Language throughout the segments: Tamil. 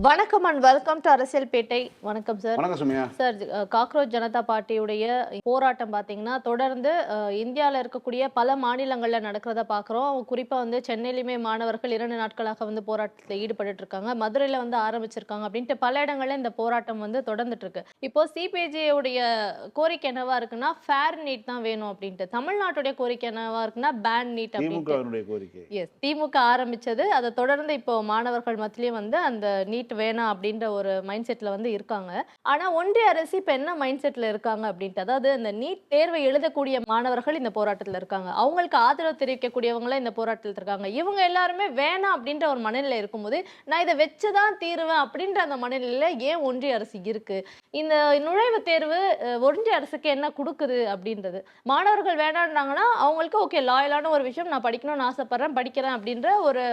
வணக்கம் அண்ட் வெல்கம் டு அரசியல் பேட்டை. வணக்கம் சார். வணக்கம் சுமையா. சார், காக்ரோச் ஜனதா பார்ட்டியுடைய போராட்டம் பார்த்தீங்கன்னா தொடர்ந்து இந்தியாவில் இருக்கக்கூடிய பல மாநிலங்களில் நடக்கிறத பார்க்குறோம். குறிப்பாக வந்து சென்னையிலுமே மாணவர்கள் 2 நாட்களாக வந்து போராட்டத்தில் ஈடுபட்டு இருக்காங்க. மதுரையில் வந்து ஆரம்பிச்சிருக்காங்க அப்படின்ட்டு பல இடங்களில் இந்த போராட்டம் வந்து தொடர்ந்துட்டு இருக்கு. இப்போ சிபிஜேயுடைய கோரிக்கை என்னவா இருக்குன்னா ஃபேர் நீட் தான் வேணும் அப்படின்ட்டு. தமிழ்நாட்டுடைய கோரிக்கை என்னவா இருக்குன்னா பேன் நீட் அப்படின்ட்டு. கோரிக்கை எஸ், திமுக ஆரம்பிச்சது. அதை தொடர்ந்து இப்போ மாணவர்கள் மத்தியிலேயே வந்து அந்த நீட் வேணாம் அப்படின்ற ஒரு மைண்ட் செட்ல வந்து இருக்காங்க. ஆனா ஒன்றிய அரசு இப்ப என்ன மைண்ட் செட்ல இருக்காங்க அப்படின்ட்டு, அதாவது இந்த நீட் தேர்வை எழுதக்கூடிய மாணவர்கள் இந்த போராட்டத்துல இருக்காங்க, அவங்களுக்கு ஆதரவு தெரிவிக்கக்கூடியவங்கள இந்த போராட்டத்தில் இருக்காங்க. இவங்க எல்லாருமே வேணாம் அப்படின்ற ஒரு மனநிலை இருக்கும்போது நான் இதை வச்சுதான் தீருவேன் அப்படின்ற அந்த மனநிலையில ஏன் ஒன்றிய அரசு இருக்கு? இந்த நுழைவுத் தேர்வு ஒன்றிய அரசுக்கு என்ன கொடுக்குது அப்படின்றது. மாணவர்கள் வேணான்றாங்கன்னா அவங்களுக்கு ஓகே, லாயலான ஒரு விஷயம், நான் படிக்கணும்னு ஆசைப்படுறேன், படிக்கிறேன் அப்படின்ற ஒரு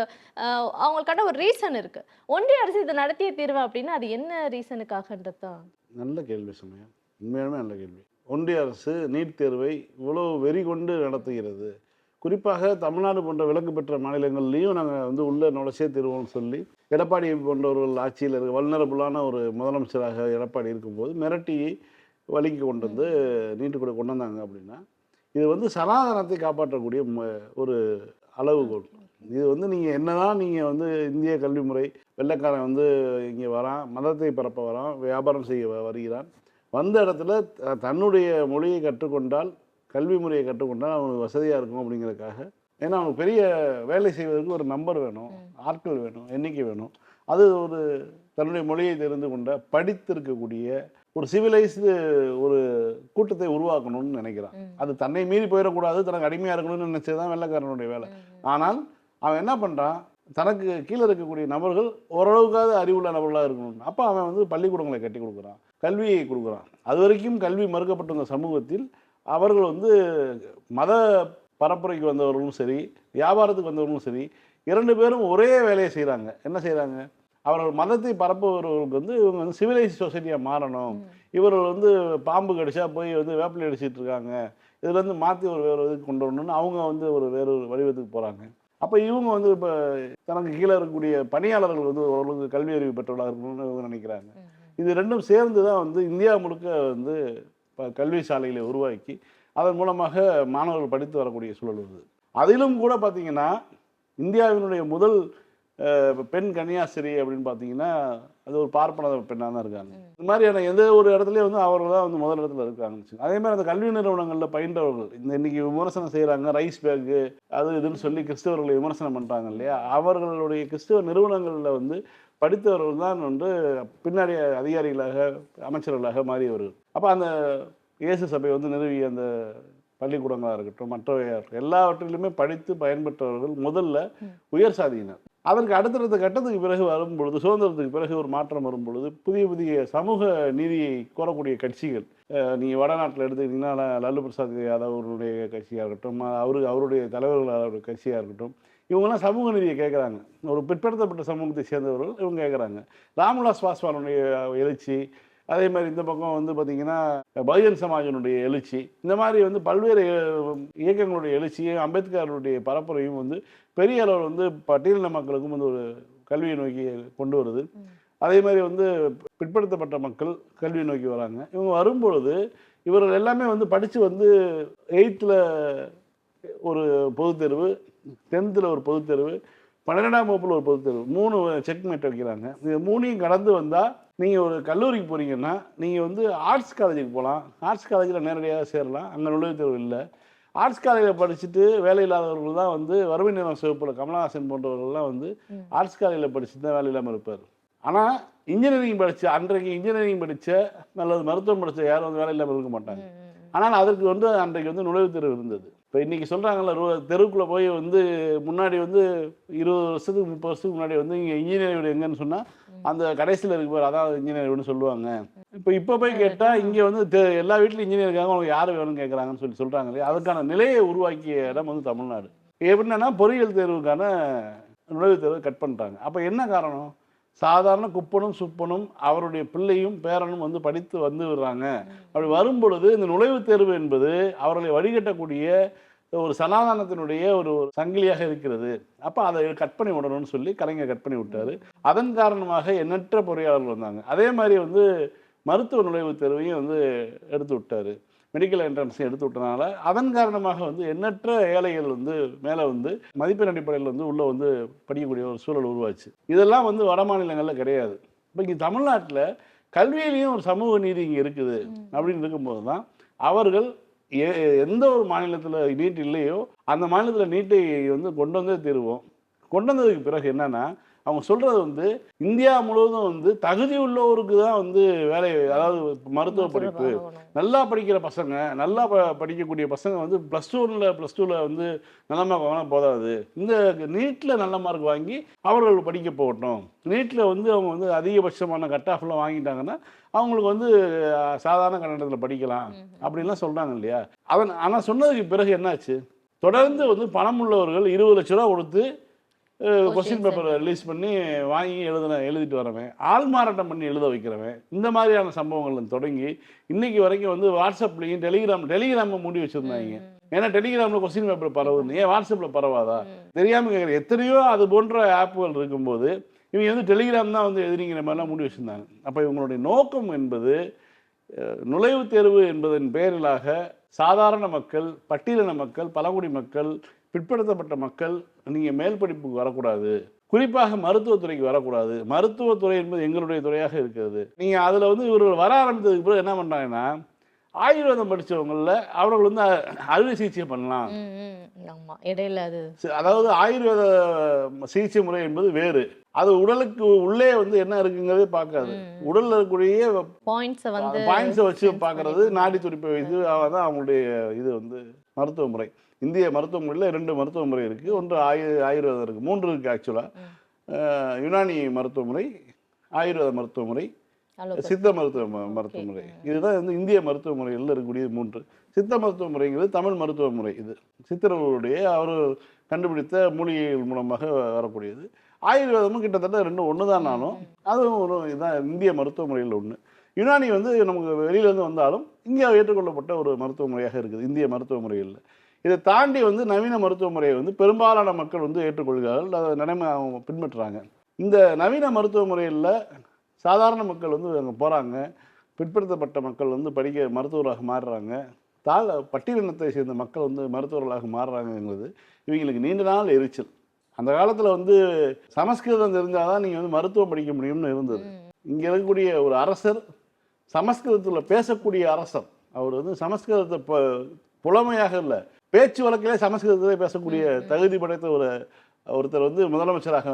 அவங்களுக்கான ஒரு ரீசன் இருக்கு. ஒன்றிய அரசு இதை நடத்திய தீர்வு அப்படின்னா அது என்ன ரீசனுக்காகன்றது தான். நல்ல கேள்வி சுமையா, உண்மையாலுமே நல்ல கேள்வி. ஒன்றிய அரசு நீட் தேர்வை இவ்வளவு வெறி கொண்டு நடத்துகிறது. குறிப்பாக தமிழ்நாடு போன்ற விலக்கு பெற்ற மாநிலங்கள்லையும் நாங்கள் வந்து உள்ள நுழைச்சே தீர்வோம்னு சொல்லி எடப்பாடி போன்றவர்கள் ஆட்சியில் இருக்க வல்னரபுளான ஒரு முதலமைச்சராக எடப்பாடி இருக்கும்போது மிரட்டி வழிக்கு கொண்டு வந்து நீட்டு கூட கொண்டு வந்தாங்க. அப்படின்னா இது வந்து சனாதனத்தை காப்பாற்றக்கூடிய ஒரு அளவுகோல். இது வந்து நீங்கள் என்னதான் நீங்கள் வந்து இந்திய கல்வி முறை, வெள்ளைக்காரன் வந்து இங்கே வரான், மதத்தை பரப்ப வரான், வியாபாரம் செய்ய வருகிறான், வந்த இடத்துல தன்னுடைய மொழியை கற்றுக்கொண்டால், கல்வி முறையை கற்றுக்கொண்டால் அவனுக்கு வசதியாக இருக்கும் அப்படிங்கிறதுக்காக. ஏன்னா அவனுக்கு பெரிய வேலை செய்வதற்கு ஒரு நம்பர் வேணும், ஆட்கள் வேணும், எண்ணிக்கை வேணும். அது ஒரு தன்னுடைய மொழியை தெரிந்து கொண்ட படித்திருக்கக்கூடிய ஒரு சிவிலைஸ்டு ஒரு கூட்டத்தை உருவாக்கணும்னு நினைக்கிறான். அது தன்னை மீறி போயிடக்கூடாது, தனக்கு அடிமையாக இருக்கணும்னு நினைச்சதுதான் வெள்ளைக்காரனுடைய வேலை. ஆனால் அவன் என்ன பண்ணுறான், தனக்கு கீழே இருக்கக்கூடிய நபர்கள் ஓரளவுக்காவது அறிவுள்ள நபர்களாக இருக்கணும். அப்போ அவன் வந்து பள்ளிக்கூடங்களை கட்டி கொடுக்குறான், கல்வியை கொடுக்குறான். அது வரைக்கும் கல்வி மறுக்கப்பட்ட சமூகத்தில் அவர்கள் வந்து மத பரப்புரைக்கு வந்தவர்களும் சரி, வியாபாரத்துக்கு வந்தவர்களும் சரி, 2 பேரும் ஒரே வேலையை செய்கிறாங்க. என்ன செய்கிறாங்க, அவர்கள் மதத்தை பரப்புபவர்களுக்கு வந்து இவங்க வந்து சிவிலைஸ் சொசைட்டியாக மாறணும், இவர்கள் வந்து பாம்பு கடிச்சா போய் வந்து வேப்பிலை அடிச்சிட்டு இருக்காங்க, இதுலேருந்து மாற்றி ஒரு வேறு இதுக்கு கொண்டு வரணும்னு அவங்க வந்து ஒரு வேறு வடிவத்துக்கு போகிறாங்க. அப்போ இவங்க வந்து இப்போ தனக்கு கீழே இருக்கக்கூடிய பணியாளர்கள் வந்து ஓரளவுக்கு கல்வி அறிவு பெற்றவர்களாக இருக்கணும்னு இவங்க நினைக்கிறாங்க. இது ரெண்டும் சேர்ந்து தான் வந்து இந்தியா முழுக்க வந்து கல்வி சாலைகளை உருவாக்கி அதன் மூலமாக மாணவர்கள் படித்து வரக்கூடிய சூழல் வருது. அதிலும் கூட பார்த்தீங்கன்னா இந்தியாவினுடைய முதல் பெண் கன்னியாஸ்திரி அப்படின்னு பார்த்தீங்கன்னா அது ஒரு பார்ப்பன பெண்ணாக தான் இருக்காங்க. இந்த மாதிரியான எந்த ஒரு இடத்துலையும் வந்து அவர்கள் தான் வந்து முதல் இடத்துல இருக்காங்க. அதே மாதிரி அந்த கல்வி நிறுவனங்களில் பயின்றவர்கள் இன்னைக்கு விமர்சனம் செய்கிறாங்க, ரைஸ் பேக்கு அது இதுன்னு சொல்லி கிறிஸ்தவர்களை விமர்சனம் பண்ணுறாங்க இல்லையா, அவர்களுடைய கிறிஸ்தவ நிறுவனங்களில் வந்து படித்தவர்கள் தான் வந்து பின்னாடி அதிகாரிகளாக அமைச்சர்களாக மாறியவர்கள். அப்போ அந்த இயேசு சபை வந்து நிறுவிய அந்த பள்ளிக்கூடங்களாக இருக்கட்டும், மற்றவையாக இருக்கட்டும், எல்லாவற்றிலுமே படித்து பயன்பெற்றவர்கள் முதல்ல உயர் சாதியினர். அதற்கு அடுத்தடுத்த கட்டத்துக்கு பிறகு வரும்பொழுது, சுதந்திரத்துக்கு பிறகு ஒரு மாற்றம் வரும்பொழுது புதிய புதிய சமூக நீதியை கோரக்கூடிய கட்சிகள், நீங்கள் வடநாட்டில் எடுத்துக்கிட்டிங்கன்னா லல்லு பிரசாத் யாதவ் அவருடைய கட்சியாக இருக்கட்டும், அவருடைய தலைவர்களோட கட்சியாக இருக்கட்டும், இவங்கெல்லாம் சமூக நீதியை கேட்குறாங்க. ஒரு பிற்படுத்தப்பட்ட சமூகத்தை சேர்ந்தவர்கள் இவங்க கேட்குறாங்க. ராம்விலாஸ் பாஸ்வானுடைய எழுச்சி, அதே மாதிரி இந்த பக்கம் வந்து பார்த்திங்கன்னா பகுஜன் சமாஜனுடைய எழுச்சி, இந்த மாதிரி வந்து பல்வேறு இயக்கங்களுடைய எழுச்சியும் அம்பேத்கருடைய பரப்புரையும் வந்து பெரிய அளவில் வந்து பட்டியலின மக்களுக்கும் வந்து ஒரு கல்வியை நோக்கி கொண்டு வருது. அதே மாதிரி வந்து பிற்படுத்தப்பட்ட மக்கள் கல்வியை நோக்கி வராங்க. இவங்க வரும்பொழுது இவர்கள் எல்லாமே வந்து படித்து வந்து 8th ஒரு பொதுத் தேர்வு, 10th ஒரு பொதுத் தேர்வு, 12ஆம் வகுப்பில் ஒரு பொதுத் தேர்வு, 3 செக்மேட் வைக்கிறாங்க. இது 3ஐயும் கடந்து வந்தால் நீங்கள் ஒரு கல்லூரிக்கு போகிறீங்கன்னா நீங்கள் வந்து ஆர்ட்ஸ் காலேஜுக்கு போகலாம். ஆர்ட்ஸ் காலேஜில் நேரடியாக சேரலாம், அங்கே நுழைவுத் தேர்வு இல்லை. ஆர்ட்ஸ் காலேஜில் படிச்சுட்டு வேலை இல்லாதவர்கள் தான் வந்து வறுமை நில சிவப்பில் கமலஹாசன் போன்றவர்கள்லாம் வந்து ஆர்ட்ஸ் காலேஜில் படிச்சுட்டு தான் வேலை இல்லாமல் இருப்பார். ஆனால் இன்ஜினியரிங் படித்த அன்றைக்கு இன்ஜினியரிங் படித்த அல்லது மருத்துவம் படித்த யாரும் வந்து வேலை இல்லாமல் இருக்க மாட்டாங்க. ஆனால் அதற்கு வந்து அன்றைக்கு வந்து நுழைவுத் தேர்வு இருந்தது. இப்போ இன்றைக்கி சொல்கிறாங்கல்ல, தெருவுக்குள்ளே போய் வந்து முன்னாடி வந்து 20 வருஷத்துக்கு 30 வருஷத்துக்கு முன்னாடி வந்து இங்கே இன்ஜினியரிங் வீடு எங்கன்னு சொன்னால் அந்த கடைசியில் இருக்கு பேர், அதான் இன்ஜினியரிங் வீடுன்னு சொல்லுவாங்க. இப்போ போய் கேட்டால் இங்கே வந்து எல்லா வீட்லையும் இன்ஜினியர் இருக்காங்க, உங்களுக்கு யார் வேணும்னு கேட்குறாங்கன்னு சொல்கிறாங்க இல்லையா. அதுக்கான நிலையை உருவாக்கிய இடம் வந்து தமிழ்நாடு. எப்படின்னா பொறியியல் தேர்வுக்கான நுழைவுத் தேர்வை கட் பண்ணிட்டாங்க. அப்போ என்ன காரணம், சாதாரண குப்பனும் சுப்பனும் அவருடைய பிள்ளையும் பேரனும் வந்து படித்து வந்து விடுறாங்க. அப்படி வரும்பொழுது இந்த நுழைவுத் தேர்வு என்பது அவர்களை வழிகட்டக்கூடிய ஒரு சனாதனத்தினுடைய ஒரு சங்கிலியாக இருக்கிறது. அப்போ அதை கட் பண்ணி விடணும்னு சொல்லி கலைஞர் கட் பண்ணி விட்டார். அதன் காரணமாக எண்ணற்ற பொறியாளர்கள் வந்தாங்க. அதே மாதிரி வந்து மருத்துவ நுழைவுத் தேர்வையும் வந்து எடுத்து விட்டார். மெடிக்கல் என்ட்ரன்ஸையும் எடுத்து விட்டனால அதன் காரணமாக வந்து எண்ணற்ற ஏழைகள் வந்து மேலே வந்து மதிப்பெண் அடிப்படையில் வந்து உள்ளே வந்து படிக்கக்கூடிய ஒரு சூழல் உருவாச்சு. இதெல்லாம் வந்து வட மாநிலங்களில் கிடையாது. இப்போ இங்கே தமிழ்நாட்டில் கல்வியிலையும் ஒரு சமூக நீதி இங்கே இருக்குது அப்படின்னு இருக்கும்போது தான் அவர்கள் எந்த ஒரு மாநிலத்தில் நீட் இல்லையோ அந்த மாநிலத்தில் நீட்டை வந்து கொண்டு வந்தே தீருவோம். கொண்டு வந்ததுக்கு பிறகு என்னன்னா அவங்க சொல்றது வந்து இந்தியா முழுவதும் வந்து தகுதி உள்ளவருக்கு தான் வந்து வேலை, அதாவது மருத்துவ படிப்பு நல்லா படிக்கிற பசங்க, நல்லா படிக்கக்கூடிய பசங்க வந்து +2ல் வந்து நல்ல மார்க் வாங்கினா போதாது, இந்த நீட்டில் நல்ல மார்க் வாங்கி அவர்கள் படிக்க போகட்டும். நீட்டில் வந்து அவங்க வந்து அதிகபட்சமான கட் ஆஃப்லாம் வாங்கிட்டாங்கன்னா அவங்களுக்கு வந்து சாதாரண கன்னடத்தில் படிக்கலாம் அப்படின்லாம் சொல்கிறாங்க இல்லையா. ஆனால் சொன்னதுக்கு பிறகு என்னாச்சு, தொடர்ந்து வந்து பணம் உள்ளவர்கள் 20 லட்ச ரூபா கொடுத்து கொஸ்டின் பேப்பர் ரிலீஸ் பண்ணி வாங்கி எழுதிட்டு வரவன், ஆள் மாறாட்டம் பண்ணி எழுத வைக்கிறவன், இந்த மாதிரியான சம்பவங்கள் தொடங்கி இன்னைக்கு வரைக்கும் வந்து வாட்ஸ்அப்லையும் டெலிகிராமை மூடி வச்சுருந்தாங்க. ஏன்னா டெலிகிராமில் கொஸ்டின் பேப்பர் பரவுது, ஏன் வாட்ஸ்அப்பில் பரவாதா தெரியாமல் கேட்குறேன். எத்தனையோ அது போன்ற ஆப்புகள் இருக்கும்போது இவங்க வந்து டெலிகிராம் தான் வந்து எதிரிங்கிற மாதிரிலாம் மூடி வச்சுருந்தாங்க. அப்போ இவங்களுடைய நோக்கம் என்பது நுழைவுத் தேர்வு என்பதன் பேரிலாக சாதாரண மக்கள், பட்டியலின மக்கள், பழங்குடி மக்கள், பிற்படுத்தப்பட்ட மக்கள் நீங்கள் மேல் படிப்புக்கு வரக்கூடாது, குறிப்பாக மருத்துவத்துறைக்கு வரக்கூடாது, மருத்துவத்துறை என்பது எங்களுடைய துறையாக இருக்கிறது. நீங்கள் அதில் வந்து இவர்கள் வர ஆரம்பித்ததுக்கு பிறகு என்ன பண்ணுறாங்கன்னா, ஆயுர்வேதம் படித்தவங்களில் அவர்கள் வந்து அறுவை சிகிச்சை பண்ணலாம். இடையில அது அதாவது ஆயுர்வேத சிகிச்சை முறை என்பது வேறு, அது உடலுக்கு உள்ளே வந்து என்ன இருக்குங்கிறதே பார்க்காது, உடலில் இருக்கக்கூடிய பாயிண்ட்ஸை வச்சு பார்க்கறது, நாடி துடிப்பை வைத்து தான் அவங்களுடைய இது வந்து மருத்துவ முறை. இந்திய மருத்துவ முறையில் 2 மருத்துவ முறை இருக்குது. ஒன்று ஆயுர்வேதம் இருக்குது, 3 இருக்குது ஆக்சுவலாக. யுனானி மருத்துவ முறை, ஆயுர்வேத மருத்துவ முறை, சித்த மருத்துவ முறை. இதுதான் வந்து இந்திய மருத்துவ முறைகளில் இருக்கக்கூடிய 3. சித்த மருத்துவ முறைங்கிறது தமிழ் மருத்துவ முறை. இது சித்தர்களுடைய அவர் கண்டுபிடித்த மூலிகைகள் மூலமாக வரக்கூடியது. ஆயுர்வேதமும் கிட்டத்தட்ட 2 ஒன்று தான். நானும் அதுவும் ஒரு இதுதான் இந்திய மருத்துவ முறையில் ஒன்று. யுனானி வந்து நமக்கு வெளியிலேருந்து வந்தாலும் இங்கே ஏற்றுக்கொள்ளப்பட்ட ஒரு மருத்துவ முறையாக இருக்குது இந்திய மருத்துவ முறைகளில். இதை தாண்டி வந்து நவீன மருத்துவ முறையை வந்து பெரும்பாலான மக்கள் வந்து ஏற்றுக்கொள்கிறார்கள், அதை நடைமுறை அவங்க பின்பற்றுறாங்க. இந்த நவீன மருத்துவ முறையில் சாதாரண மக்கள் வந்து அங்கே போகிறாங்க, பிற்படுத்தப்பட்ட மக்கள் வந்து படிக்க மருத்துவராக மாறுறாங்க, பட்டியலினத்தை சேர்ந்த மக்கள் வந்து மருத்துவர்களாக மாறுறாங்கங்கிறது இவங்களுக்கு நீண்ட நாள் எரிச்சல். அந்த காலத்தில் வந்து சமஸ்கிருதம் தெரிஞ்சால் தான் நீங்கள் வந்து மருத்துவம் படிக்க முடியும்னு இருந்தது. இங்கே இருக்கக்கூடிய ஒரு அரசர், சமஸ்கிருதத்தில் பேசக்கூடிய அரசர், அவர் வந்து சமஸ்கிருதத்தை புலமையாக இல்லை, பேச்சு வழக்கிலே சமஸ்கிருதத்திலே பேசக்கூடிய தகுதி படைத்த ஒருத்தர் வந்து முதலமைச்சராக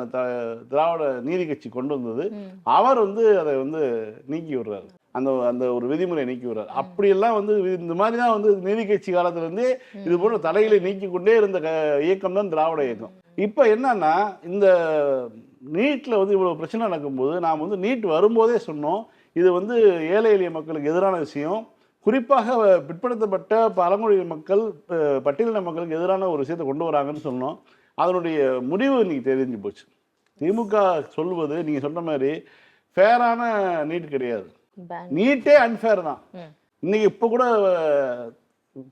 திராவிட நீதி கட்சி கொண்டு வந்தது. அவர் வந்து அதை வந்து நீக்கி விடுறாரு, அந்த ஒரு விதிமுறையை நீக்கி விடுறாரு. அப்படியெல்லாம் வந்து இந்த மாதிரி தான் வந்து நீதி கட்சி காலத்திலேருந்தே இது போன்ற தலைகளை நீக்கி கொண்டே இருந்த இயக்கம் தான் திராவிட இயக்கம். இப்போ என்னன்னா, இந்த நீட்டில் வந்து இவ்வளோ பிரச்சனை நடக்கும்போது நாம் வந்து நீட் வரும்போதே சொன்னோம், இது வந்து ஏழை எளிய மக்களுக்கு எதிரான விஷயம், குறிப்பாக பிற்படுத்தப்பட்ட பழங்குடி மக்கள், பட்டியலின மக்களுக்கு எதிரான ஒரு விஷயத்தை கொண்டு வராங்கன்னு சொன்னோம். அதனுடைய முடிவு இன்னைக்கு தெரிஞ்சு போச்சு. திமுக சொல்வது நீங்கள் சொன்ன மாதிரி ஃபேரான நீட் கிடையாது, நீட்டே அன்ஃபேர் தான். இன்னைக்கு இப்போ கூட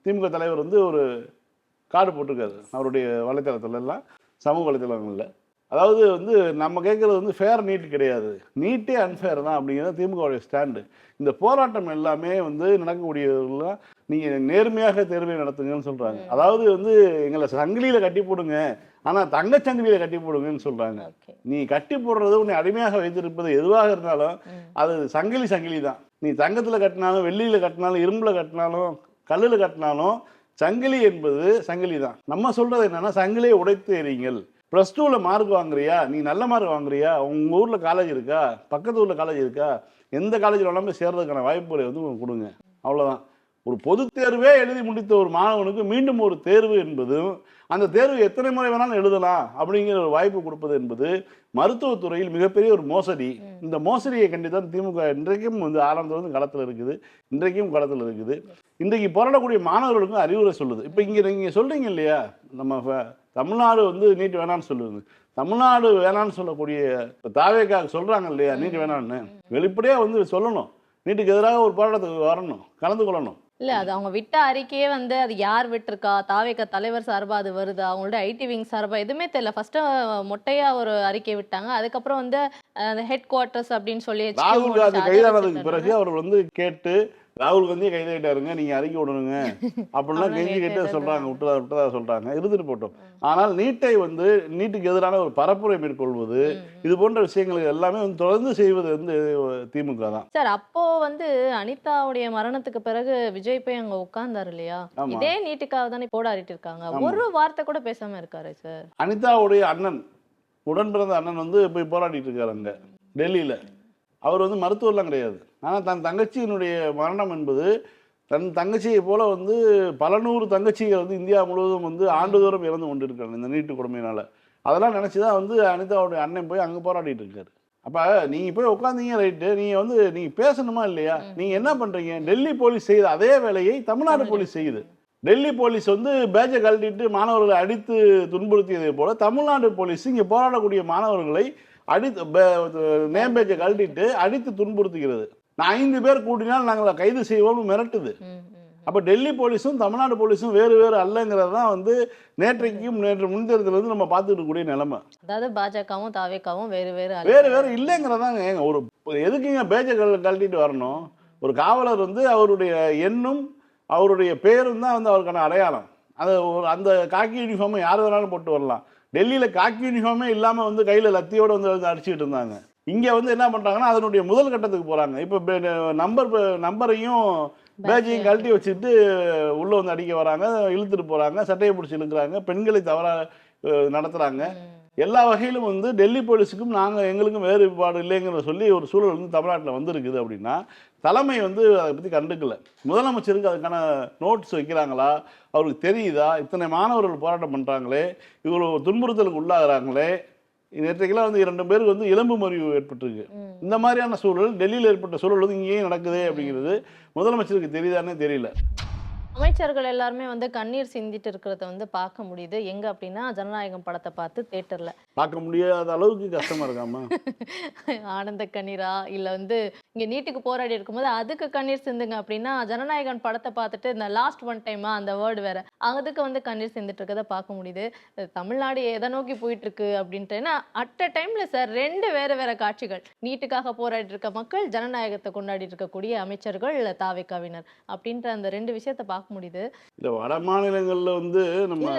திமுக தலைவர் வந்து ஒரு கார்டு போட்டிருக்காரு அவருடைய வலைத்தளத்துல எல்லாம், சமூக வலைத்தளங்களில். அதாவது வந்து நம்ம கேட்குறது வந்து ஃபேர் நீட் கிடையாது, நீட்டே அன்ஃபேர் தான் அப்படிங்கிறது திமுகவுடைய ஸ்டாண்டு. இந்த போராட்டம் எல்லாமே வந்து நடக்கக்கூடியவர்களாம் நீங்கள் நேர்மையாக தேர்வை நடத்துங்கன்னு சொல்கிறாங்க. அதாவது வந்து எங்களை சங்கிலியில் கட்டி போடுங்க, ஆனால் தங்கச்சங்கிலியில் கட்டி போடுங்கன்னு சொல்கிறாங்க. நீ கட்டி போடுறது உன்னை அடிமையாக வைத்திருப்பது எதுவாக இருந்தாலும் அது சங்கிலி தான். நீ தங்கத்தில் கட்டினாலும், வெள்ளியில் கட்டினாலும், இரும்பில் கட்டினாலும், கல்லில் கட்டினாலும் சங்கிலி என்பது சங்கிலி தான். நம்ம சொல்கிறது என்னென்னா, சங்கிலியை உடைத்து எறியுங்கள். +2ல் மார்க் வாங்குறியா, நீ நல்ல மார்க் வாங்குறியா, உங்கள் ஊரில் காலேஜ் இருக்கா, பக்கத்து ஊரில் காலேஜ் இருக்கா, எந்த காலேஜில் வேணாலும் போய் சேர்றதுக்கான வாய்ப்புகளை வந்து உங்களுக்கு கொடுங்க, அவ்வளோதான். ஒரு பொது தேர்வே எழுதி முடித்த ஒரு மாணவனுக்கு மீண்டும் ஒரு தேர்வு என்பதும், அந்த தேர்வு எத்தனை முறை வேணாலும் எழுதலாம் அப்படிங்கிற ஒரு வாய்ப்பு கொடுப்பது என்பது மருத்துவத்துறையில் மிகப்பெரிய ஒரு மோசடி. இந்த மோசடியை கண்டித்தான் திமுக இன்றைக்கும் வந்து ஆரம்பத்தில் வந்து களத்தில் இருக்குது, இன்றைக்கும் களத்தில் இருக்குது. இன்றைக்கு போராடக்கூடிய மாணவர்களுக்கும் அறிவுரை சொல்லுது. இப்போ இங்கே நீங்கள் சொல்கிறீங்க இல்லையா, நம்ம தமிழ்நாடு வந்து நீட் வேணான்னு சொல்லுது, தமிழ்நாடு வேணான்னு சொல்லக்கூடிய தாவேக்காக சொல்கிறாங்க இல்லையா நீட் வேணான்னு, வெளிப்படையாக வந்து சொல்லணும், நீட்டுக்கு எதிராக ஒரு போராட்டத்துக்கு வரணும், கலந்து கொள்ளணும். இல்ல அது அவங்க விட்ட அறிக்கையே வந்து அது யார் விட்டிருக்கா, தாவேகா தலைவர் சார்பா அது வருதா, அவங்களோட ஐடி விங் சார்பா எதுவுமே தெரியல. ஃபர்ஸ்ட் மொட்டையா ஒரு அறிக்கை விட்டாங்க. அதுக்கப்புறம் வந்து அந்த ஹெட் குவார்ட்டர்ஸ் அப்படின்னு சொல்லி HQ ராகுல் காந்தி முடிச்சு அதை கைதானதுக்கு வச்சுட்டனால பிறகு அவர் வந்து கேட்டு ராகுல் காந்தியே கைதாயிட்டாருங்க, நீங்க அறிக்கை விடணுங்க அப்படிலாம் அவனும் கெஞ்சி கேட்டு கேட்டு சொல்றாங்க, விட்டதா சொல்றாங்க, இருந்துட்டு போட்டோம். ஆனால் நீட்டை வந்து நீட்டுக்கு எதிரான ஒரு பரப்புரை மேற்கொள்வது, இது போன்ற விஷயங்கள் எல்லாமே வந்து தொடர்ந்து செய்வது வந்து திமுக தான். சார் அப்போ வந்து அனிதாவுடைய மரணத்துக்கு பிறகு விஜய் போய் அங்க உட்கார்ந்தாரு இல்லையா? ஆமா. இதே நீட்டுக்காக தானே போராடிட்டு இருக்காங்க. ஆமா. ஒரு வார்த்தை கூட பேசாம இருக்காரு சார். அனிதாவுடைய அண்ணன், உடன் பிறந்த அண்ணன் வந்து போய் போராடிட்டு இருக்காரு அங்க டெல்லியில. அவர் வந்து மருத்துவர்லாம் கிடையாது. ஆனால் தன் தங்கச்சியினுடைய மரணம் என்பது தன் தங்கச்சியை போல வந்து பல நூறு தங்கச்சிகள் வந்து இந்தியா முழுவதும் வந்து ஆண்டுதோறும் இறந்து கொண்டு இருக்காங்க இந்த நீட்டு கொடுமையினால. அதெல்லாம் நினச்சி தான் வந்து அனிதாவுடைய அண்ணன் போய் அங்கே போராடிட்டு இருக்காரு. அப்போ நீங்கள் போய் உட்காந்தீங்க ரைட்டு, நீங்கள் வந்து நீங்கள் பேசணுமா இல்லையா? நீங்கள் என்ன பண்ணுறீங்க? டெல்லி போலீஸ் செய்த அதே வேலையை தமிழ்நாடு போலீஸ் செய்யுது. டெல்லி போலீஸ் வந்து பேட்சை கழட்டிட்டு மாணவர்களை அடித்து துன்புறுத்தியதை போல தமிழ்நாடு போலீஸ் இங்கே போராடக்கூடிய மாணவர்களை அடித்து நேம் பேட்சை கழட்டிட்டு அடித்து துன்புறுத்துகிறது. நான் 5 பேர் கூட்டினால் நாங்கள் கைது செய்வோம்னு மிரட்டுது. அப்போ டெல்லி போலீஸும் தமிழ்நாடு போலீஸும் வேறு வேறு அல்லங்கிறது தான் வந்து நேற்று முன்தேர்தல் வந்து நம்ம பார்த்துட்டு கூடிய நிலைமை. அதாவது பாஜகவும் தாவேகாவும் வேறு வேறு வேறு இல்லைங்கிறதாங்க. ஏங்க ஒரு எதுக்குங்க பேட்சை கழட்டிட்டு வரணும்? ஒரு காவலர் வந்து அவருடைய எண்ணும் அவருடைய பேரும் தான் வந்து அவருக்கான அடையாளம். அது ஒரு அந்த காக்கி யூனிஃபார்மை யார் வேணாலும் போட்டு வரலாம். டெல்லியில் காக்கி யூனிஃபார்மே இல்லாமல் வந்து கையில் லத்தியோடு வந்து அடிச்சுக்கிட்டு இருந்தாங்க. இங்கே வந்து என்ன பண்ணுறாங்கன்னா அதனுடைய முதல் கட்டத்துக்கு போகிறாங்க. இப்போ நம்பரையும் பேட்சையும் கழட்டி வச்சுட்டு உள்ளே வந்து அடிக்க வராங்க, இழுத்துட்டு போகிறாங்க, சட்டையை பிடிச்சி இழுக்கிறாங்க, பெண்களை தவறாக நடத்துகிறாங்க. எல்லா வகையிலும் வந்து டெல்லி போலீஸுக்கும் எங்களுக்கும் வேறுபாடு இல்லைங்கிற சொல்லி ஒரு சூழல் வந்து தமிழ்நாட்டில் வந்திருக்குது. அப்படின்னா தலைமை வந்து அதை பற்றி கண்டுக்கல. முதலமைச்சருக்கு அதுக்கான நோட்ஸ் வைக்கிறாங்களா? அவருக்கு தெரியுதா? இத்தனை மாணவர்கள் போராட்டம் பண்ணுறாங்களே, இவ்வளோ துன்புறுத்தலுக்கு உள்ளாகிறாங்களே, நேற்றைக்கெல்லாம் வந்து 2 பேருக்கு வந்து எலும்பு முறிவு ஏற்பட்டிருக்கு. இந்த மாதிரியான சூழல் டெல்லியில் ஏற்பட்ட சூழல் வந்து இங்கேயும் நடக்குது அப்படிங்கிறது முதலமைச்சருக்கு தெரியுதானே தெரியல. அமைச்சர்கள் எல்லாருமே வந்து கண்ணீர் சிந்திட்டு இருக்கிறத வந்து பார்க்க முடியுது. எங்க அப்படின்னா ஜனநாயகம் படத்தை பார்த்து தியேட்டர்ல. பார்க்க முடியாத அளவுக்கு கஷ்டமா இருக்காமா? ஆனந்த கண்ணீரா இல்ல வந்து இங்க நீட்டுக்கு போராடி இருக்கும்போது அதுக்கு கண்ணீர் சிந்துங்க அப்படின்னா ஜனநாயகன் படத்தை பார்த்துட்டு இந்த லாஸ்ட் ஒன் டைமா அந்த வேர்டு வேற அதுக்கு வந்து கண்ணீர் சிந்துட்டு இருக்கதை பார்க்க முடியுது. தமிழ்நாடு எதை நோக்கி போயிட்டு இருக்கு அப்படின்ட்டு ஏன்னா அட் அ டைம்ல சார் 2 வேற காட்சிகள். நீட்டுக்காக போராடி இருக்க மக்கள், ஜனநாயகத்தை கொண்டாடி இருக்கக்கூடிய அமைச்சர்கள், தாவேகாவினர் அப்படின்ற அந்த 2 விஷயத்தை பார்க்க முடியுது. இல்ல வட மாநிலங்கள்ல வந்து நம்ம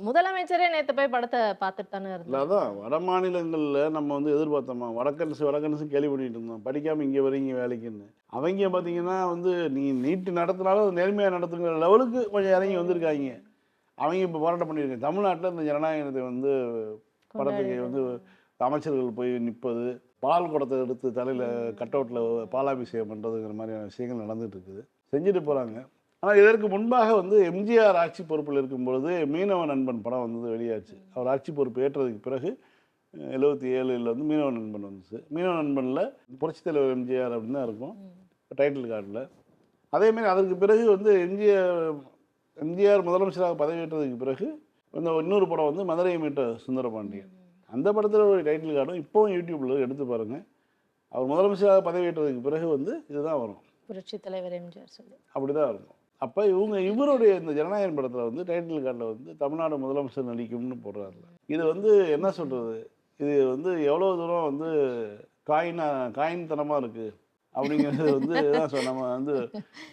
முதலமைச்சரே நேத்து போய் படத்தை பார்த்துட்டு தானே இருந்தாங்க. அதான் வட மாநிலங்கள்ல நம்ம வந்து எதிர்பார்த்தோமா, வடக்கரசு கேள்வி பண்ணிட்டு இருந்தோம், படிக்காம இங்க வரீங்க வேலைக்குன்னு. அவங்க பாத்தீங்கன்னா வந்து நீ நீட்டு நடத்தினாலும் அது நேர்மையா நடத்துங்கிற லெவலுக்கு கொஞ்சம் இறங்கி வந்திருக்காங்க. அவங்க இப்போ போராட்டம் பண்ணியிருக்காங்க. தமிழ்நாட்டில் இந்த ஜனநாயகத்தை வந்து படத்துக்கு வந்து அமைச்சர்கள் போய் நிற்பது, பால் குடத்தை எடுத்து தலையில் கட் அவுட்டில் பாலாபிஷேகம் பண்ணுறதுங்கிற மாதிரியான விஷயங்கள் நடந்துகிட்டு இருக்குது, செஞ்சுட்டு போகிறாங்க. ஆனால் இதற்கு முன்பாக வந்து எம்ஜிஆர் ஆட்சி பொறுப்பில் இருக்கும்பொழுது மீனவ நண்பன் படம் வந்து வெளியாச்சு. அவர் ஆட்சி பொறுப்பு ஏற்றதுக்கு பிறகு 77 வந்து மீனவ நண்பன் வந்துச்சு. மீனவ நண்பனில் புரட்சித் தலைவர் எம்ஜிஆர் அப்படின்னு தான் இருக்கும் டைட்டில் கார்டில். அதேமாரி அதற்கு பிறகு வந்து எம்ஜிஆர் முதலமைச்சராக பதவியேற்றதுக்கு பிறகு இந்த இன்னொரு படம் வந்து மதுரை மீட்ட சுந்தரபாண்டியன். அந்த படத்தில் ஒரு டைட்டில் கார்டும் இப்போவும் யூடியூப்பில் எடுத்து பாருங்கள். அவர் முதலமைச்சராக பதவியேற்றதுக்கு பிறகு வந்து இதுதான் வரும், புரட்சி தலைவர் எம்ஜிஆர் சொல்லி அப்படி தான் இருக்கும். அப்போ இவருடைய இந்த ஜனநாயகன் படத்தில் வந்து டைட்டில் கார்டில் வந்து தமிழ்நாடு முதலமைச்சர் நடிக்கும்னு போடுறாரு. இது வந்து என்ன சொல்கிறது, இது வந்து எவ்வளோ தூரம் வந்து காயின்தனமாக இருக்குது அப்படிங்கிறது வந்து தான் நம்ம வந்து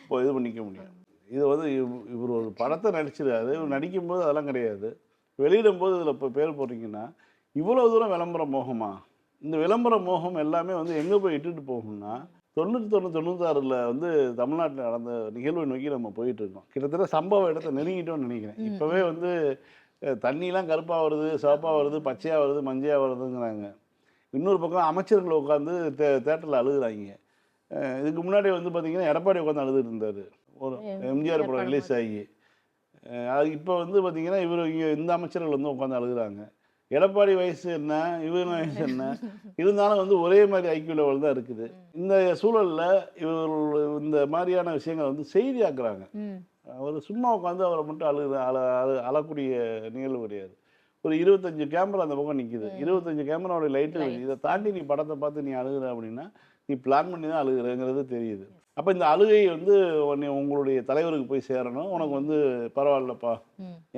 இப்போ இது பண்ணிக்க முடியும். இது வந்து இவர் ஒரு படத்தை நடிச்சிருக்காரு, இவர் நடிக்கும்போது அதெல்லாம் கிடையாது. வெளியிடும்போது இதில் இப்போ பேர் போடுறீங்கன்னா இவ்வளோ தூரம் விளம்பர மோகமா? இந்த விளம்பர மோகம் எல்லாமே வந்து எங்கே போய் இட்டுட்டு போகும்னா 91-96 வந்து தமிழ்நாட்டில் நடந்த நிகழ்வை நோக்கி நம்ம போயிட்டு இருக்கோம். கிட்டத்தட்ட சம்பவ இடத்தை நெருங்கிட்டோம்னு நினைக்கிறேன். இப்போவே வந்து தண்ணிலாம் கருப்பாக வருது, சிவப்பாக வருது, பச்சையாக வருது, மஞ்சையாக வருதுங்கிறாங்க. இன்னொரு பக்கம் அமைச்சர்கள் உட்காந்து தேட்டரில் அழுகுறாங்க. இதுக்கு முன்னாடி வந்து பார்த்திங்கன்னா எடப்பாடி உட்காந்து அழுதுட்டு இருந்தார் ஒரு எம்ஜிஆர் படம் ரிலீஸ் ஆகி. அது இப்போ வந்து பார்த்திங்கன்னா இங்கே இந்த அமைச்சர்கள் வந்து உட்காந்து அழுகுறாங்க. எடப்பாடி வயசு என்ன, இவன் வயசு என்ன, இருந்தாலும் வந்து ஒரே மாதிரி ஐக்கிய லெவல் தான் இருக்குது. இந்த சூழலில் இவர்கள் இந்த மாதிரியான விஷயங்களை வந்து செய்தியாக்குறாங்க. அவர் சும்மா உட்காந்து அவரை மட்டும் அழக்கூடிய நிகழ்வு கிடையாது. ஒரு 25 கேமரா அந்த பக்கம் நிற்கிது, 25 கேமராவோட லைட்டு இருக்குது. இதை தாண்டி நீ படத்தை பார்த்து நீ அழுகுற அப்படின்னா நீ பிளான் பண்ணி தான் அழுகுறங்கிறது தெரியுது. அப்போ இந்த அழுகை வந்து உங்களுடைய தலைவருக்கு போய் சேரணும். உனக்கு வந்து பரவாயில்லப்பா,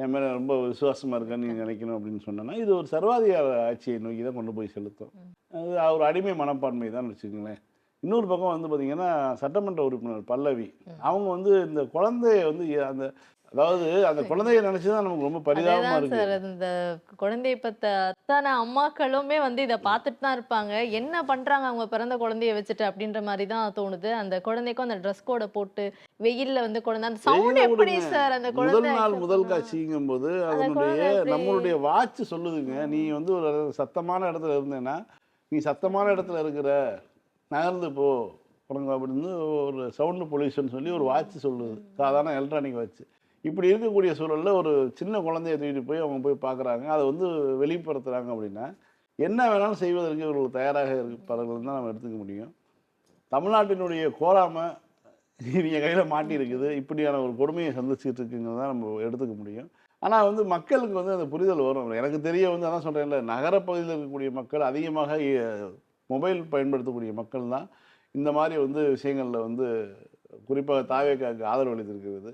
என் மேலே ரொம்ப விசுவாசமாக இருக்கான்னு நீ நினைக்கணும் அப்படின்னு சொன்னேன்னா, இது ஒரு சர்வாதிகார ஆட்சியை நோக்கி தான் கொண்டு போய் செலுத்தும். அது ஒரு அடிமை மனப்பான்மை தான் வச்சுக்கோங்களேன். இன்னொரு பக்கம் வந்து பார்த்தீங்கன்னா, சட்டமன்ற உறுப்பினர் பல்லவி அவங்க வந்து இந்த குழந்தைய வந்து அந்த அதாவது அந்த குழந்தைய நினச்சி தான் நமக்கு ரொம்ப பரிதாபமாக அதேதான் இருக்குது. சார். இந்த குழந்தைய பெத்த அத்தனை அம்மாக்களுமே வந்து இத பார்த்துட்டு தான் இருப்பாங்க. என்ன பண்றாங்க அவங்க பிறந்த குழந்தைய வச்சுட்டு அப்படின்ற மாரி தான் தோணுது. அந்த குழந்தைக்கும் அந்த ட்ரெஸ் கோட போட்டு வெயில்ல வந்து குழந்தை அந்த சவுண்ட் வெயில எப்படி விடுங்க. சார் அந்த முதல் குழந்தை நாள் accept முதல் பண்ணும்? காட்சிங்கும்போது அந்த அதனுடைய குழந்தை எப்படி நம்மளுடைய வாட்ச் சொல்லுதுங்க. நீ வந்து ஒரு சத்தமான இடத்துல இருந்தேன்னா, நீ சத்தமான இடத்துல இருக்கிற, நகர்ந்து போ உனக்கு அப்படின்னு ஒரு சவுண்டு பொல்யூஷன் சொல்லி ஒரு வாட்ச் சொல்லுது. சாதாரண எலக்ட்ரானிக் வாட்ச். இப்படி இருக்கக்கூடிய சூழல்ல ஒரு சின்ன குழந்தைய தூக்கிட்டு போய் அவங்க போய் பார்க்குறாங்க. அதை வந்து வெளிப்படுத்துறாங்க அப்படின்னா, என்ன வேணாலும் செய்வதற்கு இவர்கள் தயாராக இருப்பார்கள் தான் நம்ம எடுத்துக்க முடியும். தமிழ்நாட்டினுடைய கோராமை இவங்க கையில மாட்டியிருக்குது. இப்படியான ஒரு கொடுமையை சந்திச்சுட்டு இருக்குங்கிறத தான் நம்ம எடுத்துக்க முடியும். ஆனா வந்து மக்களுக்கு வந்து அந்த புரிதல் வரும். எனக்கு தெரிய வந்து அதான் சொல்றேன்ல, நகரப்பகுதியில இருக்கக்கூடிய மக்கள் அதிகமாக மொபைல் பயன்படுத்தக்கூடிய மக்கள் தான் இந்த மாரி வந்து விஷயங்கள்ல வந்து குறிப்பாக தாவேக்காவுக்கு ஆதரவு அளித்திருக்கிறது.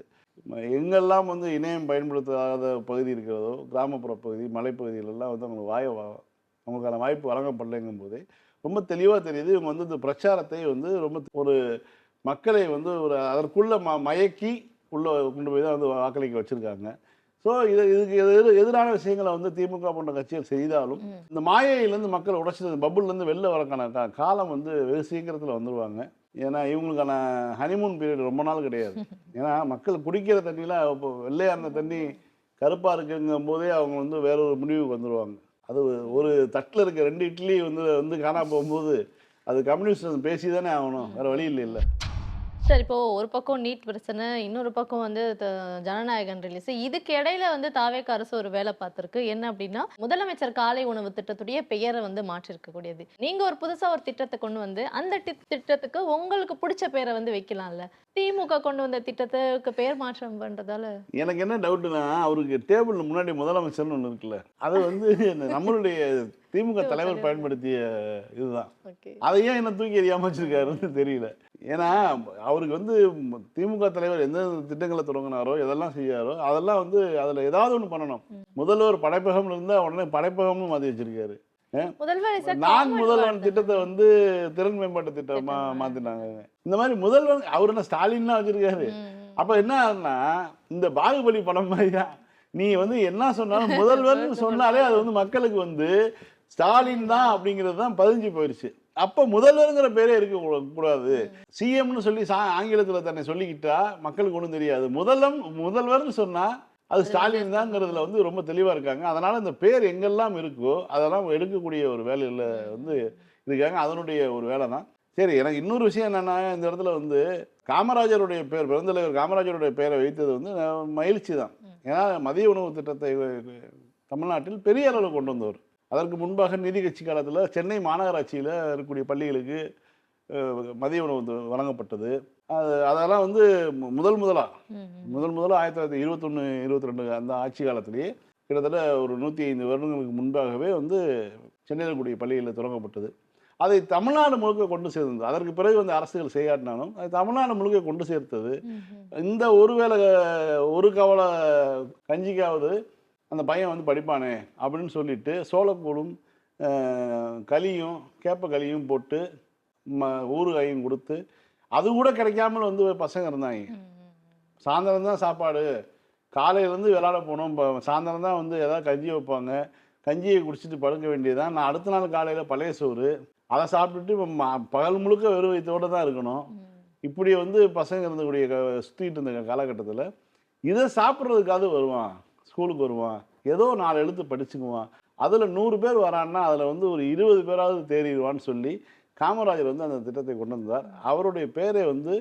எங்கெல்லாம் வந்து இணையம் பயன்படுத்தாத பகுதி இருக்கிறதோ, கிராமப்புற பகுதி, மலைப்பகுதிகளெல்லாம் வந்து அவங்களுக்கான வாய்ப்பு வழங்கப்படலைங்கும்போதே, ரொம்ப தெளிவா தெரியுது. இவங்க வந்து இந்த பிரச்சாரத்தை வந்து ரொம்ப ஒரு மக்களை வந்து ஒரு அதற்குள்ள மயக்கி உள்ள கொண்டு போய் தான் வந்து வாக்களிக்க வச்சிருக்காங்க. ஸோ இதுக்கு எதிரான விஷயங்களை வந்து திமுக போன்ற கட்சிகள் செய்தாலும், இந்த மாயையிலேருந்து மக்கள் உடைச்சது பபுள்லேருந்து வெளில வரக்கான காலம் வந்து வெகு சீக்கிரத்தில் வந்துருவாங்க. ஏன்னா இவங்களுக்கான ஹனிமூன் பீரியட் ரொம்ப நாள் கிடையாது. ஏன்னா மக்கள் குடிக்கிற தண்ணியில் இப்போ வெள்ளையாக இருந்த தண்ணி கருப்பாக இருக்குங்கும் போதே அவங்க வந்து வேற ஒரு முடிவுக்கு வந்துடுவாங்க. அது ஒரு தட்டில் இருக்க 2 இட்லி வந்து வந்து காணாம போகும்போது அது கம்யூனிஸ்ட் பேசி தானே ஆகணும், வேற வழி இல்லைல்ல. சார் இப்போ ஒரு பக்கம் நீட் பிரச்சனை, இன்னொரு பக்கம் வந்து ஜனநாயகன் ரிலீஸ். இதுக்கு இடையில வந்து தாவேக்கா அரசு ஒரு வேலை பார்த்திருக்கு. என்ன அப்படின்னா, முதலமைச்சர் காலை உணவு திட்டத்துடைய பெயரை வந்து மாற்றிருக்கக்கூடியது. நீங்க ஒரு புதுசா ஒரு திட்டத்தை கொண்டு வந்து, அந்த திட்டத்துக்கு உங்களுக்கு பிடிச்ச பேரை வந்து வைக்கலாம்ல. திமுக கொண்டு வந்த திட்டத்துக்கு பெயர் மாற்றம் பண்றதால எனக்கு என்ன டவுட்னா, அவருக்கு டேபிள் முன்னாடி முதலமைச்சர்னு ஒண்ணு இருக்குல்ல. அது வந்து நம்மளுடைய திமுக தலைவர் பயன்படுத்திய இதுதான். ஓகே. அதை ஏன் என்ன தூக்கி எறியாம வச்சிருக்காருன்னு தெரியல. ஏன்னா அவருக்கு வந்து திமுக தலைவர் எந்த திட்டங்களை தொடங்கினாரோ, எதெல்லாம் செய்யாரோ, அதெல்லாம் வந்து அதுல ஏதாவது ஒண்ணு பண்ணணும். முதல்வர் படைப்பகம்னு இருந்தா உடனே படைப்பகம்னு மாத்தி வச்சிருக்காரு. முதல்வர் இஸ் a நான் common முதல்வன் word திட்டத்தை தானே. வந்து திறன் மேம்பாட்டு திட்டமா திட்டமா. மாத்தினாங்க. இந்த மாதிரி முதல்வன் அவர் என்ன ஸ்டாலின் தான் வச்சிருக்காரு. அப்ப என்ன ஆகுதுன்னா, இந்த பாகுபலி படம் மாதிரி தான். நீ வந்து என்ன சொன்னாலும் முதல்வர்னு சொன்னாலே அது வந்து மக்களுக்கு வந்து ஸ்டாலின் தான் அப்படிங்கிறது தான் பதிஞ்சு போயிருச்சு. அப்ப முதல்வர்ங்கிற பேரே இருக்க கூடாது. சிஎம்னு சொல்லி ஆங்கிலத்துல தன்னை சொல்லிக்கிட்டா மக்களுக்கு ஒன்றும் தெரியாது. முதல்வர்னு சொன்னா அது ஸ்டாலின் தாங்கிறதுல வந்து ரொம்ப தெளிவா இருக்காங்க. அதனால இந்த பேர் எங்கெல்லாம் இருக்கோ அதெல்லாம் எடுக்கக்கூடிய ஒரு வேலையில வந்து இருக்காங்க. அதனுடைய ஒரு வேலை தான். சரி, எனக்கு இன்னொரு விஷயம் என்னன்னா, இந்த இடத்துல வந்து காமராஜருடைய பேர், பெருந்தலைவர் காமராஜருடைய பெயரை வைத்தது வந்து மகிழ்ச்சி தான். ஏன்னா மதிய உணவு திட்டத்தை தமிழ்நாட்டில் பெரிய அளவில் கொண்டு வந்தவர். அதற்கு முன்பாக நீதி கட்சி காலத்தில் சென்னை மாநகராட்சியில் இருக்கக்கூடிய பள்ளிகளுக்கு மதிய உணவு வழங்கப்பட்டது. அதெல்லாம் வந்து முதல் முதலாக 1921, 22 அந்த ஆட்சி காலத்திலேயே கிட்டத்தட்ட ஒரு 105 வருடங்களுக்கு முன்பாகவே வந்து சென்னையில் இருக்கக்கூடிய பள்ளிகளில் தொடங்கப்பட்டது. அதை தமிழ்நாடு முழுக்க கொண்டு சேர்ந்தது. அதற்கு பிறகு வந்து அரசுகள் செய்யாட்டினாலும் அது தமிழ்நாடு முழுக்க கொண்டு சேர்த்தது. இந்த ஒரு கவலை கஞ்சிக்காவது அந்த பையன் வந்து படிப்பானே அப்படின்னு சொல்லிட்டு சோளக்கூழும் களியும் கேப்ப களியும் போட்டு ஊறுகாயும் கொடுத்து, அது கூட கிடைக்காமல் வந்து பசங்க இருந்தாங்க. சாயந்தரம் தான் சாப்பாடு, காலையிலேருந்து விளையாட போனோம், சாயந்தரம் தான் வந்து ஏதாவது கஞ்சி வைப்பாங்க, கஞ்சியை குடிச்சிட்டு படுக்க வேண்டியதுதான். நான் அடுத்த நாள் காலையில் பழைய சோறு அதை சாப்பிட்டுட்டு பகல் முழுக்க வெறும் வயிற்றோடு தான் இருக்கணும். இப்படி வந்து பசங்க இருந்தக்கூடிய சுற்றிட்டு இருந்த காலகட்டத்தில் இதை சாப்பிட்றதுக்காவது வருவான், ஸ்கூலுக்கு வருவான், ஏதோ 4 எழுத்து படிச்சுக்குவான், அதில் 100 பேர் வரான்னா அதில் வந்து ஒரு 20 பேராவது தேறிடுவான்னு சொல்லி காமராஜர் வந்து அந்த திட்டத்தை கொண்டு வந்தார். அவருடைய பேரை வந்து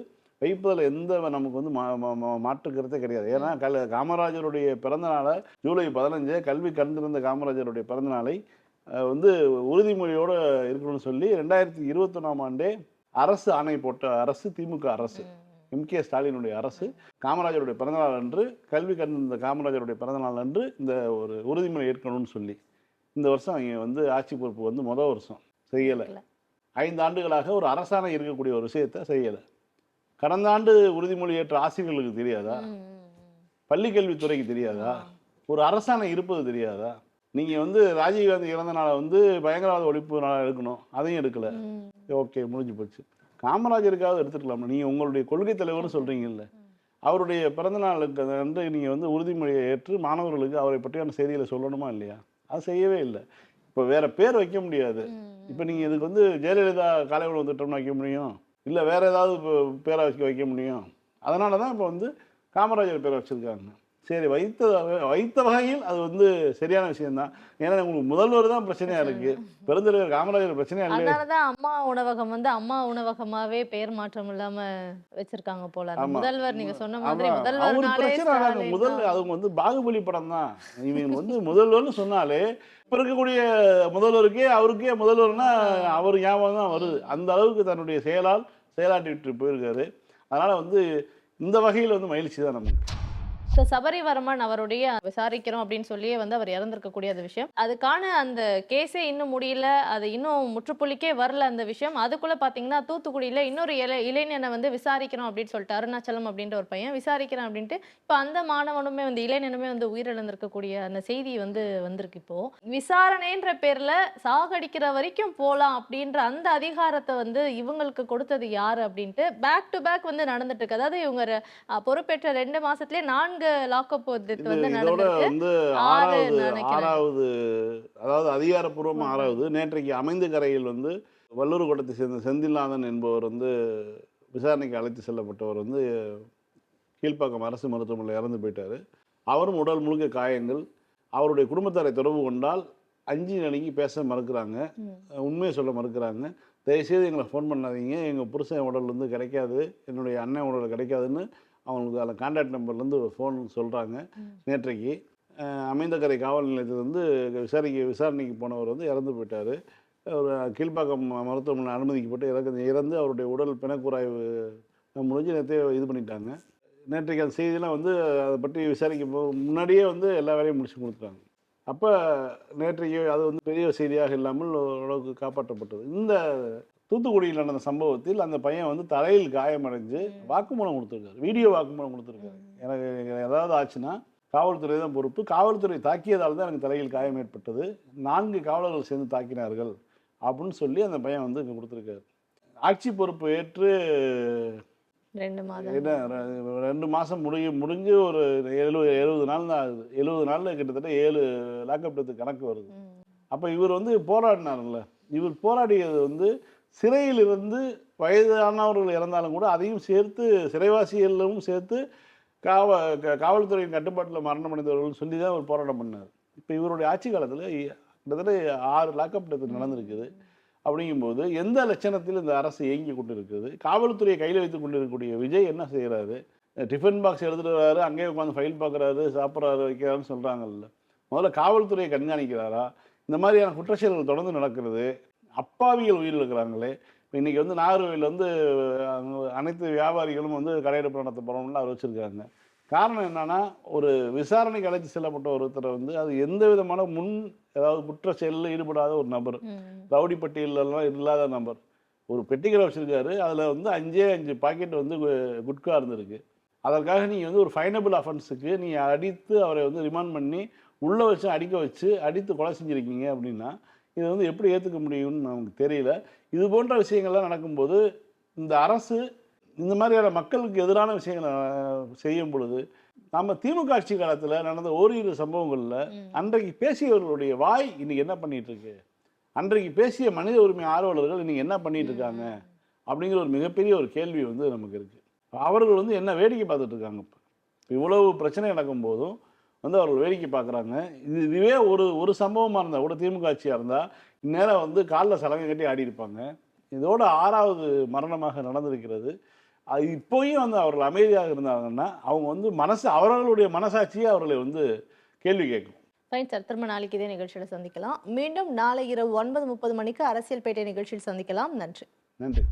வைப்பதில் எந்த நமக்கு வந்து மாற்றுக்கிறதே கிடையாது. ஏன்னா காமராஜருடைய பிறந்த நாளை ஜூலை 15 கல்வி கண்டிருந்த காமராஜருடைய பிறந்த நாளை வந்து உறுதிமொழியோடு இருக்கணும்னு சொல்லி 2021ஆம் ஆண்டே அரசு ஆணை போட்ட அரசு திமுக அரசு, எம்கே ஸ்டாலினுடைய அரசு, காமராஜருடைய பிறந்தநாள் அன்று கல்வி கண்டிருந்த காமராஜருடைய பிறந்தநாள் அன்று இந்த ஒரு உறுதிமொழி ஏற்கணும்னு சொல்லி இந்த வருஷம் அவங்க வந்து ஆட்சி பொறுப்பு வந்து முதல் வருஷம் செய்யலை. 5 ஆண்டுகளாக ஒரு அரசாணை இருக்கக்கூடிய ஒரு விஷயத்தை செய்யலை. கடந்த ஆண்டு உறுதிமொழி ஏற்ற ஆசிரியர்களுக்கு தெரியாதா? பள்ளி கல்வித்துறைக்கு தெரியாதா? ஒரு அரசாணை இருப்பது தெரியாதா? நீங்கள் வந்து ராஜீவ்காந்தி இறந்த நாளை வந்து பயங்கரவாத ஒழிப்பு நாளாக எடுக்கணும், அதையும் எடுக்கலை. ஓகே, முடிஞ்சு போச்சு. காமராஜருக்காவது எடுத்துக்கலாமா? நீங்கள் உங்களுடைய கொள்கை தலைவர்னு சொல்கிறீங்கல்ல, அவருடைய பிறந்த நாளுக்கு வந்து நீங்கள் வந்து உறுதிமொழியை ஏற்று மாணவர்களுக்கு அவரை பற்றியான செய்திகளை சொல்லணுமா இல்லையா? அது செய்யவே இல்லை. இப்போ வேற பேர் வைக்க முடியாது. இப்போ நீங்கள் இதுக்கு வந்து ஜெயலலிதா காலை உணவு திட்டம்னு வைக்க முடியும், இல்லை வேற ஏதாவது பேரை வைக்க முடியும். அதனால தான் இப்போ வந்து காமராஜர் பேரை வச்சுருக்காங்க. சரி, வைத்த வகையில் அது வந்து சரியான விஷயம்தான். ஏன்னா உங்களுக்கு முதல்வர் தான் பிரச்சனையா இருக்கு, பெருந்தலைவர் காமராஜர் பிரச்சனையா இல்லை. அதனாலதான் அம்மா உணவகம் வந்து அம்மா உணவகமாவே பெயர் மாற்றம் இல்லாம வச்சிருக்காங்க போல. அந்த முதல்வர் நீங்க சொன்ன மாதிரி முதல்வர்னாலே அவங்க வந்து பாகுபலி படம் தான். இவங்க வந்து முதல்வர்னு சொன்னாலே இப்ப இருக்கக்கூடிய முதல்வருக்கே அவருக்கே முதல்வர்னா அவர் ஞாபகம் தான் வருது. அந்த அளவுக்கு தன்னுடைய செயலாற்றிட்டு போயிருக்காரு. அதனால வந்து இந்த வகையில் வந்து மகிழ்ச்சி தான் நமக்கு. சபரிவர்மன் அவருடைய விசாரிக்கிறோம் அப்படின்னு சொல்லியே வந்து அவர் இறந்திருக்கக்கூடிய அந்த விஷயம், அதுக்கான அந்த கேஸே இன்னும் முடியல, அது இன்னும் முற்றுப்புள்ளிக்கே வரல அந்த விஷயம். அதுக்குள்ள பாத்தீங்கன்னா தூத்துக்குடியில இன்னொரு இளைஞனை வந்து விசாரிக்கிறோம் அப்படின்னு சொல்லிட்டு, அருணாச்சலம் அப்படின்ற ஒரு பையன் விசாரிக்கிறேன் அப்படின்ட்டு இப்ப அந்த மாணவனுமே வந்து இளைஞனுமே வந்து உயிரிழந்திருக்கக்கூடிய அந்த செய்தி வந்து வந்திருக்கு. இப்போ விசாரணைன்ற பேர்ல சாகடிக்கிற வரைக்கும் போலாம் அப்படின்ற அந்த அதிகாரத்தை வந்து இவங்களுக்கு கொடுத்தது யாரு அப்படின்ட்டு பேக் டு பேக் வந்து நடந்துட்டு இருக்கு. அதாவது இவங்க பொறுப்பேற்ற 2 மாசத்துலயே 4 லாக்அப் வந்து நடந்திருக்கு. 6வது, அதாவது அதிகாரப்பூர்வமா 6வது. நேற்றைக்கு அமைந்த கரையில் வந்து வல்லூர் கோட்டத்தை சேர்ந்த செந்தில்நாதன் என்பவர் வந்து விசாரணைக்கு அழைத்து செல்லப்பட்டவர் வந்து கீழ்ப்பாக்கம் அரசு மருத்துவமனையில் இறந்து போயிட்டாரு. அவரும் உடல் முழுக்க காயங்கள். அவருடைய குடும்பத்தாரை தொடர்பு கொண்டால் 5 நாளைக்கு பேச மறுக்கிறாங்க, உண்மையை சொல்ல மறுக்கிறாங்க. தயவுசெய்து எங்களை ஃபோன் பண்ணாதீங்க, எங்கள் புருஷன் உடல் வந்து கிடைக்காது, என்னுடைய அண்ணன் உடல் கிடைக்காதுன்னு அவங்களுக்கு அதில் கான்டாக்ட் நம்பர்லேருந்து ஃபோன் சொல்கிறாங்க. நேற்றைக்கு அமைந்தகரை காவல் நிலையத்தில் வந்து விசாரணைக்கு போனவர் வந்து இறந்து போயிட்டார். ஒரு கீழ்ப்பாக்கம் மருத்துவமனை அனுமதிக்கப்பட்டு இறந்து அவருடைய உடல் பிணக்கூராய்வு முடிஞ்சு நேற்றே இது பண்ணிட்டாங்க. நேற்றைக்கு அந்த செய்தியெல்லாம் வந்து அதை பற்றி விசாரிக்க முன்னாடியே வந்து எல்லா வேலையும் முடிச்சு கொடுத்துட்டாங்க. அப்போ நேற்றைக்கு அது வந்து பெரிய செய்தியாக இல்லாமல் ஓரளவுக்கு காப்பாற்றப்பட்டது. இந்த தூத்துக்குடியில் நடந்த சம்பவத்தில் அந்த பையன் வந்து தலையில் காயமடைஞ்சு வாக்குமூலம் கொடுத்துருக்காரு, வீடியோ வாக்குமூலம் கொடுத்துருக்காரு. எனக்கு ஏதாவது ஆச்சுன்னா காவல்துறை தான் பொறுப்பு, காவல்துறை தாக்கியதால் தான் எனக்கு தலையில் காயம் ஏற்பட்டது, 4 காவலர்கள் சேர்ந்து தாக்கினார்கள் அப்படின்னு சொல்லி அந்த பையன் வந்து இங்கே கொடுத்துருக்காரு. ஆட்சி பொறுப்பு ஏற்று 2 மாதம் முடிஞ்சு ஒரு 70 நாள் தான் ஆகுது. 70 நாளில் கிட்டத்தட்ட 7 லாக்அப் டெத்து கணக்கு வருது. அப்போ இவர் வந்து போராடினார்ல, இவர் போராடியது வந்து சிறையில் இருந்து வயதானவர்கள் இறந்தாலும் கூட அதையும் சேர்த்து சிறைவாசிகளும் சேர்த்து காவல்துறையின் கட்டுப்பாட்டில் மரணம் அடைந்தவர்கள் சொல்லி தான் ஒரு போராட்டம் பண்ணார். இப்போ இவருடைய ஆட்சி காலத்தில் கிட்டத்தட்ட 6 லாக்அப் டெத்து நடந்திருக்குது. அப்படிங்கும்போது எந்த லட்சணத்தில் இந்த அரசு இயங்கி கொண்டு இருக்குது? காவல்துறையை கையில் வைத்து கொண்டு இருக்கக்கூடிய விஜய் என்ன செய்கிறாரு? டிஃபன் பாக்ஸ் எடுத்துகிட்டு வர்றாரு, அங்கேயே உட்காந்து ஃபைல் பார்க்குறாரு, சாப்பிட்றாரு, வைக்கிறாருன்னு சொல்கிறாங்கல்ல. முதல்ல காவல்துறையை கண்காணிக்கிறாரா? இந்த மாதிரியான குற்றச்செயல்கள் தொடர்ந்து நடக்கிறது. அப்பாவிகள் உயிரிழக்கிறாங்களே. இப்போ இன்றைக்கி வந்து நாகர்கோவில் வந்து அனைத்து வியாபாரிகளும் வந்து கடையெடுப்பு நடத்த போகிறோம்னு அவர் வச்சுருக்காங்க. காரணம் என்னன்னா, ஒரு விசாரணைக்கு அழைத்து செல்லப்பட்ட ஒருத்தரை வந்து அது எந்த விதமான ஏதாவது குற்ற செயலில் ஈடுபடாத ஒரு நபர், ரவுடி பட்டியலெல்லாம் இல்லாத நபர், ஒரு பெட்டிக்கடை வச்சுருக்காரு. அதில் வந்து 5 பாக்கெட் வந்து குட்கா இருந்திருக்கு. அதற்காக நீங்கள் வந்து ஒரு ஃபைனபிள் அஃபென்ஸுக்கு நீங்கள் அடித்து அவரை வந்து ரிமாண்ட் பண்ணி உள்ளே வச்சு அடித்து கொலை செஞ்சுருக்கீங்க அப்படின்னா இதை வந்து எப்படி ஏற்றுக்க முடியும்னு நமக்கு தெரியல. இது போன்ற விஷயங்கள்லாம் நடக்கும்போது இந்த அரசு இந்த மாதிரியான மக்களுக்கு எதிரான விஷயங்களை செய்யும் பொழுது நம்ம திமுக ஆட்சி காலத்தில் நடந்த ஓரிரு சம்பவங்களில் அன்றைக்கு பேசியவர்களுடைய வாய் இன்னைக்கு என்ன பண்ணிட்டு இருக்கு, அன்றைக்கு பேசிய மனித உரிமை ஆர்வலர்கள் இன்னைக்கு என்ன பண்ணிட்டு இருக்காங்க அப்படிங்கிற ஒரு மிகப்பெரிய ஒரு கேள்வி வந்து நமக்கு இருக்கு. அவர்கள் வந்து என்ன வேடிக்கை பார்த்துட்டு இருக்காங்க? இப்போ இவ்வளவு பிரச்சனை நடக்கும் போதும் வந்து அவர்கள் வேடிக்கை பார்க்குறாங்க. இதுவே ஒரு சம்பவமாக இருந்தால் கூட திமுக ஆட்சியாக இருந்தால் இந்நேரம் வந்து காலில் சலங்கை கட்டி ஆடி இருப்பாங்க. இதோட 6வது மரணமாக நடந்திருக்கிறது. அது இப்போயும் வந்து அவர்கள் அமைதியாக இருந்தாங்கன்னா அவங்க வந்து அவர்களுடைய மனசாட்சியை அவர்களை வந்து கேள்வி கேட்கும். ஃபைன் சார், திரும்ப நாளைக்கு இதே நிகழ்ச்சியில் சந்திக்கலாம். மீண்டும் நாளை இரவு 9:30 மணிக்கு அரசியல் பேட்டை நிகழ்ச்சியில் சந்திக்கலாம். நன்றி.